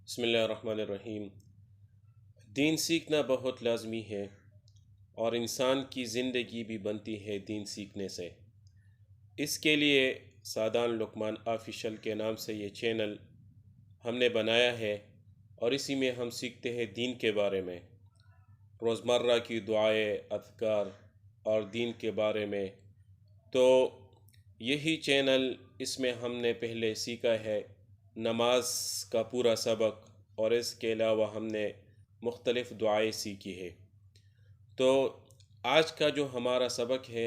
بسم اللہ الرحمن الرحیم۔ دین سیکھنا بہت لازمی ہے اور انسان کی زندگی بھی بنتی ہے دین سیکھنے سے۔ اس کے لیے سعدان لقمان آفیشل کے نام سے یہ چینل ہم نے بنایا ہے اور اسی میں ہم سیکھتے ہیں دین کے بارے میں، روزمرہ کی دعائیں، اذکار اور دین کے بارے میں۔ تو یہی چینل، اس میں ہم نے پہلے سیکھا ہے نماز کا پورا سبق، اور اس کے علاوہ ہم نے مختلف دعائیں سیکھی ہے۔ تو آج کا جو ہمارا سبق ہے،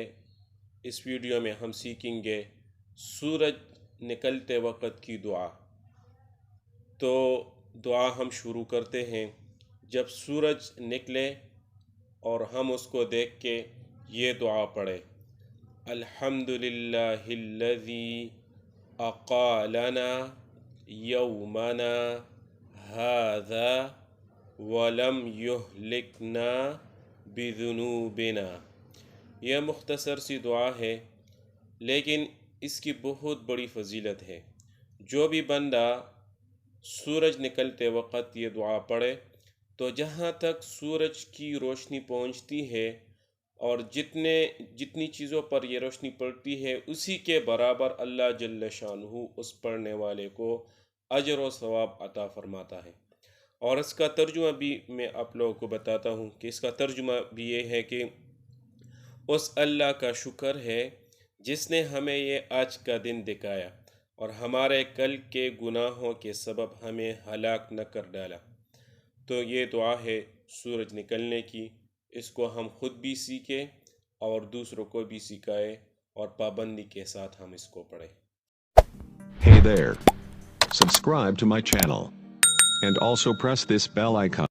اس ویڈیو میں ہم سیکھیں گے سورج نکلتے وقت کی دعا۔ تو دعا ہم شروع کرتے ہیں جب سورج نکلے اور ہم اس کو دیکھ کے یہ دعا پڑھیں: الحمد للہ الذی اقالنا یومنا ھذا ولم یہلکنا بذنوبنا۔ یہ مختصر سی دعا ہے، لیکن اس کی بہت بڑی فضیلت ہے۔ جو بھی بندہ سورج نکلتے وقت یہ دعا پڑھے تو جہاں تک سورج کی روشنی پہنچتی ہے اور جتنی چیزوں پر یہ روشنی پڑتی ہے، اسی کے برابر اللہ جل شانہ اس پڑھنے والے کو اجر و ثواب عطا فرماتا ہے۔ اور اس کا ترجمہ بھی میں آپ لوگوں کو بتاتا ہوں کہ اس کا ترجمہ بھی یہ ہے کہ اس اللہ کا شکر ہے جس نے ہمیں یہ آج کا دن دکھایا اور ہمارے کل کے گناہوں کے سبب ہمیں ہلاک نہ کر ڈالا۔ تو یہ دعا ہے سورج نکلنے کی، اس کو ہم خود بھی سیکھیں اور دوسروں کو بھی سکھائیں اور پابندی کے ساتھ ہم اس کو پڑھیں۔ Hey there. Subscribe to my channel. And also press this bell icon.